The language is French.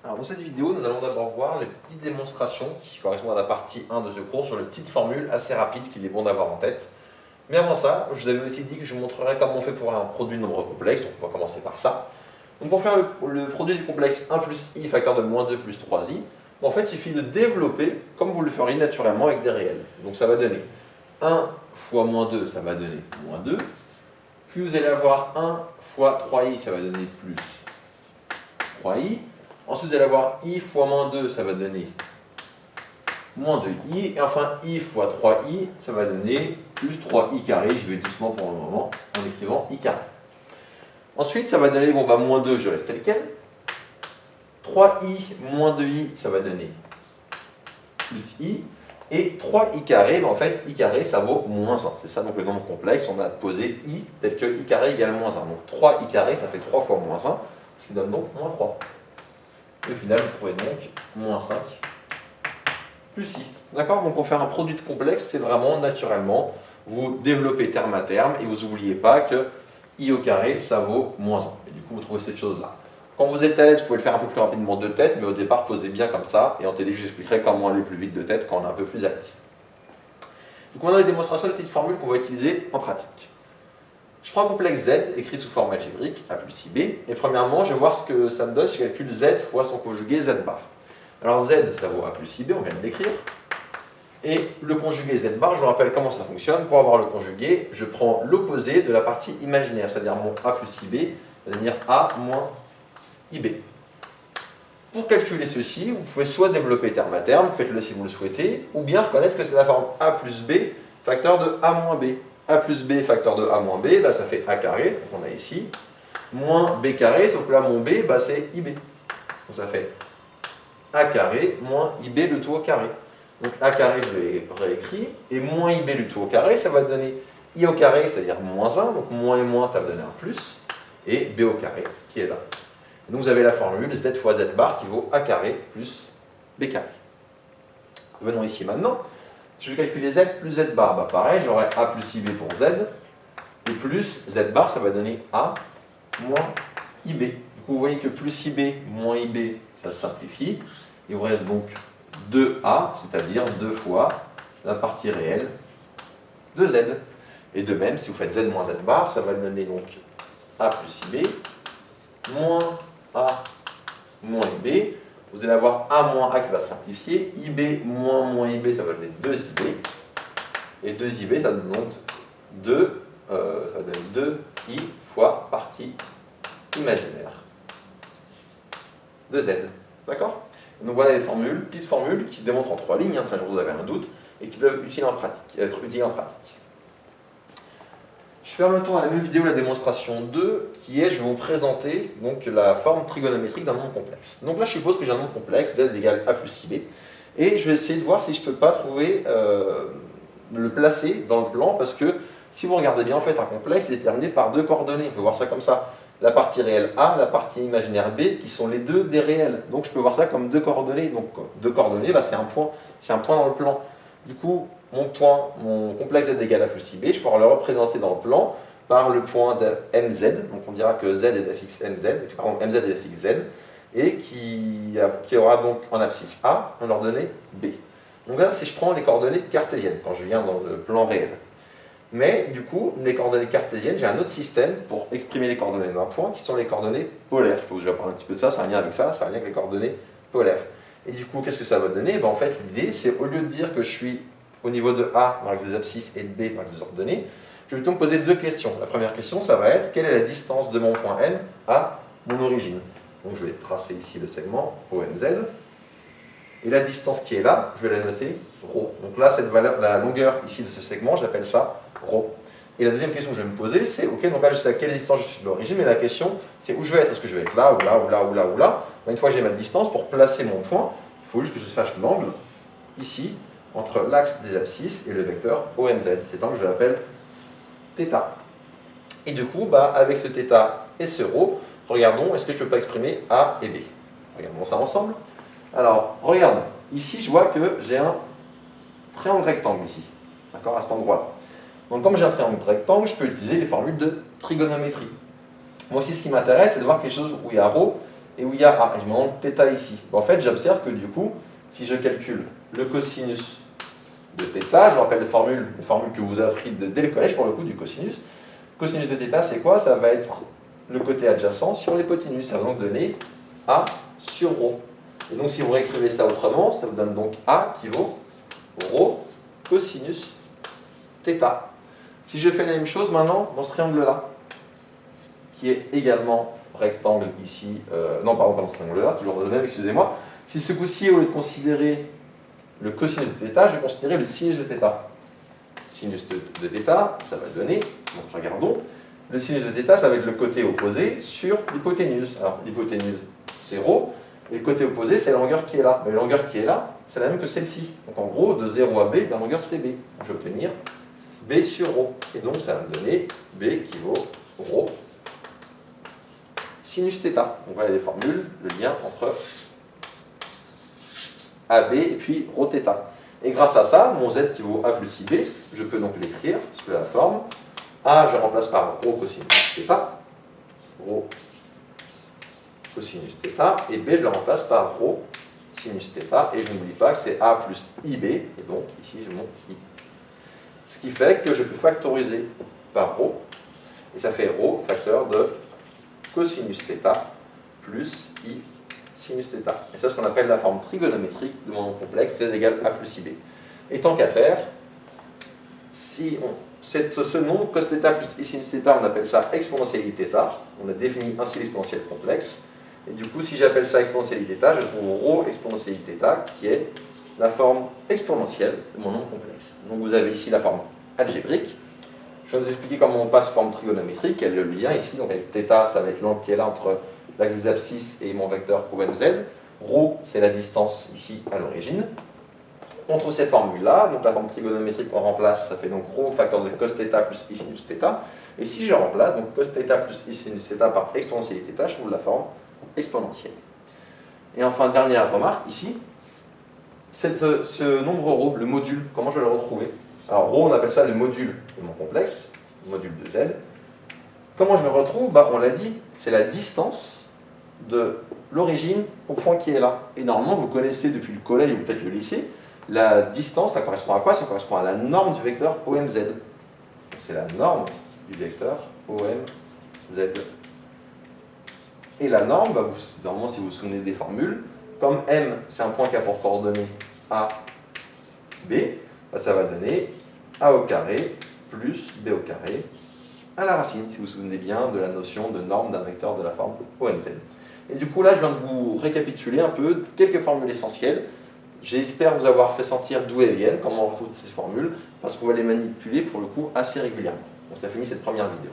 Alors dans cette vidéo, nous allons d'abord voir les petites démonstrations qui correspondent à la partie 1 de ce cours sur les petites formules assez rapides qu'il est bon d'avoir en tête. Mais avant ça, je vous avais aussi dit que je vous montrerai comment on fait pour un produit de nombres complexes, donc on va commencer par ça. Donc pour faire le produit du complexe 1 plus i facteur de moins 2 plus 3i, en fait il suffit de développer comme vous le feriez naturellement avec des réels. Donc ça va donner 1 fois moins 2, ça va donner moins 2. Puis vous allez avoir 1 fois 3i, ça va donner plus 3i. Ensuite, vous allez avoir i fois moins 2, ça va donner moins 2i. Et enfin, i fois 3i, ça va donner plus 3i carré. Je vais doucement pour le moment en écrivant i carré. Ensuite, ça va donner, bon, moins 2, je reste tel quel. 3i moins 2i, ça va donner plus i. Et 3i carré, en fait, i carré, ça vaut moins 1. C'est ça, donc le nombre complexe, on a posé i tel que i carré égale moins 1. Donc 3i carré, ça fait 3 fois moins 1, ce qui donne donc moins 3. Et au final, vous trouvez donc moins 5 plus i. D'accord? Donc pour faire un produit de complexe, c'est vraiment naturellement, vous développez terme à terme et vous n'oubliez pas que i au carré, ça vaut moins 1. Et du coup, vous trouvez cette chose-là. Quand vous êtes à l'aise, vous pouvez le faire un peu plus rapidement de tête, mais au départ, posez bien comme ça. Et en télé, je vous expliquerai comment aller plus vite de tête quand on est un peu plus à l'aise. Donc maintenant, les démonstrations des petites formules qu'on va utiliser en pratique. Je prends un complexe z écrit sous forme algébrique, a plus ib, et premièrement, je vais voir ce que ça me donne si je calcule z fois son conjugué z bar. Alors z, ça vaut a plus ib, on vient de l'écrire. Et le conjugué z bar, je vous rappelle comment ça fonctionne. Pour avoir le conjugué, je prends l'opposé de la partie imaginaire, c'est-à-dire mon a plus ib, va devenir a moins ib. Pour calculer ceci, vous pouvez soit développer terme à terme, faites-le si vous le souhaitez, ou bien reconnaître que c'est la forme a plus b facteur de a moins b. A plus b facteur de a moins b, ça fait a carré, donc on a ici, moins b carré, sauf que là mon b, c'est ib. Donc ça fait a carré moins ib le tout au carré. Donc a carré, je l'ai réécrit, et moins ib le tout au carré, ça va donner i au carré, c'est-à-dire moins 1, donc moins et moins, ça va donner un plus, et b au carré, qui est là. Et donc vous avez la formule z fois z bar qui vaut a carré plus b carré. Venons ici maintenant. Si je calcule z plus z bar, pareil, j'aurai a plus ib pour z, et plus z bar, ça va donner a moins ib. Du coup, vous voyez que plus ib moins ib, ça simplifie. Il vous reste donc 2a, c'est-à-dire 2 fois la partie réelle de z. Et de même, si vous faites z moins z bar, ça va donner donc a plus ib moins a moins ib. Vous allez avoir a moins a qui va simplifier, ib moins moins ib, ça va donner 2ib. Et 2ib, ça donne donc 2i fois partie imaginaire de z. D'accord? Donc voilà les formules, petites formules qui se démontrent en 3 lignes, si vous avez un doute, et qui peuvent être utiles en pratique. Je fais en même temps dans la même vidéo la démonstration 2, qui est, je vais vous présenter donc, la forme trigonométrique d'un nombre complexe. Donc là, je suppose que j'ai un nombre complexe, z égale a plus ib, et je vais essayer de voir si je ne peux pas trouver, le placer dans le plan, parce que si vous regardez bien, en fait, un complexe est déterminé par 2 coordonnées. On peut voir ça comme ça. La partie réelle A, la partie imaginaire B, qui sont les deux des réels. Donc je peux voir ça comme 2 coordonnées. Donc 2 coordonnées, c'est un point dans le plan. Du coup, mon complexe z égale a plus ib, je vais pouvoir le représenter dans le plan par le point de mz. Donc on dira que z est d'affixe mz, mz est d'affixe z, et qui aura donc en abscisse A un ordonnée B. Donc là, si je prends les coordonnées cartésiennes, quand je viens dans le plan réel. Mais du coup, les coordonnées cartésiennes, j'ai un autre système pour exprimer les coordonnées d'un point, qui sont les coordonnées polaires. Je peux vous parler un petit peu de ça, c'est un lien avec ça, c'est un lien avec les coordonnées polaires. Et du coup, qu'est-ce que ça va donner? En fait, l'idée, c'est au lieu de dire que je suis au niveau de A dans l'axe des abscisses et de B dans l'axe des ordonnées, je vais plutôt me poser 2 questions. La première question, ça va être quelle est la distance de mon point N à mon origine? Donc je vais tracer ici le segment ONZ. Et la distance qui est là, je vais la noter ρ. Donc là, cette valeur, la longueur ici de ce segment, j'appelle ça ρ. Et la deuxième question que je vais me poser, c'est ok, donc là je sais à quelle distance je suis de l'origine, mais la question c'est où je vais être. Est-ce que je vais être là, ou là, ou là, ou là, ou là? Une fois que j'ai ma distance, pour placer mon point, il faut juste que je sache l'angle ici entre l'axe des abscisses et le vecteur OMZ. Cet angle, je l'appelle θ. Et du coup, avec ce θ et ce ρ, regardons, est-ce que je ne peux pas exprimer A et B? Regardons ça ensemble. Alors, regardons. Ici, je vois que j'ai un triangle rectangle ici, d'accord, à cet endroit-là. Donc, comme j'ai un triangle rectangle, je peux utiliser les formules de trigonométrie. Moi aussi, ce qui m'intéresse, c'est de voir quelque chose où il y a ρ et où il y a A. Et je me demande θ ici. En fait, j'observe que du coup, si je calcule le cosinus de θ, je vous rappelle les formules que vous avez apprises dès le collège pour le coup du cosinus. Cosinus de θ, c'est quoi? Ça va être le côté adjacent sur l'hypoténuse. Ça va donc donner A sur ρ. Et donc si vous réécrivez ça autrement, ça vous donne donc A qui vaut ρ cosinus θ. Si je fais la même chose maintenant dans ce triangle-là, qui est également rectangle ici, non pardon, pas dans ce triangle-là, toujours le même, excusez-moi. Si ce coup-ci, au lieu de considérer le cosinus de θ, je vais considérer le sinus de θ. Sinus de θ, ça va donner, donc regardons, le sinus de θ, ça va être le côté opposé sur l'hypoténuse. Alors l'hypoténuse, c'est ρ, et le côté opposé, c'est la longueur qui est là. Mais la longueur qui est là, c'est la même que celle-ci. Donc en gros, de 0 à b, la longueur c'est b. Donc, je vais obtenir b sur ρ. Et donc ça va me donner b qui vaut ρ sinus θ. Donc voilà les formules, le lien entre AB et puis ρθ. Et grâce à ça, mon z qui vaut A plus IB, je peux donc l'écrire sous la forme A, je remplace par ρ cosinus θ, ρ cosinus θ, et B, je le remplace par ρ sinus θ, et je n'oublie pas que c'est A plus IB, et donc ici j'ai mon I. Ce qui fait que je peux factoriser par ρ, et ça fait ρ facteur de cosinus θ plus I sinus θ. Et ça, c'est ce qu'on appelle la forme trigonométrique de mon nom complexe, z égale A plus IB. Et tant qu'à faire, si ce nom, cos θ plus I sinus θ, on appelle ça exponentialité θ. On a défini ainsi l'exponentielle complexe. Et du coup, si j'appelle ça exponentialité θ, je trouve ρ exponentialité θ, qui est la forme exponentielle de mon nom complexe. Donc vous avez ici la forme algébrique. Je vais vous expliquer comment on passe forme trigonométrique, quel est le lien ici. Donc avec θ, ça va être l'angle qui est là entre l'axe des abscisses et mon vecteur OMZ. Ρ, c'est la distance ici à l'origine. On trouve ces formules-là. Donc la forme trigonométrique, on remplace, ça fait donc ρ facteur de cos θ plus I sinus θ. Et si je remplace donc cos θ plus I sinus θ par exponentialité θ, je trouve la forme exponentielle. Et enfin, dernière remarque ici, ce nombre ρ, le module, comment je vais le retrouver? Alors ρ, on appelle ça le module de mon complexe, le module de z. Comment je le retrouve? On l'a dit, c'est la distance de l'origine au point qui est là. Et normalement, vous connaissez depuis le collège ou peut-être le lycée, la distance, ça correspond à quoi? Ça correspond à la norme du vecteur OMZ. C'est la norme du vecteur OMZ. Et la norme, normalement, si vous vous souvenez des formules, comme M, c'est un point qui a pour coordonnées A, B, ça va donner A au carré plus B au carré à la racine, si vous vous souvenez bien de la notion de norme d'un vecteur de la forme OMZ. Et du coup, là, je viens de vous récapituler un peu quelques formules essentielles. J'espère vous avoir fait sentir d'où elles viennent, comment on retrouve ces formules, parce qu'on va les manipuler pour le coup assez régulièrement. Donc ça finit cette première vidéo.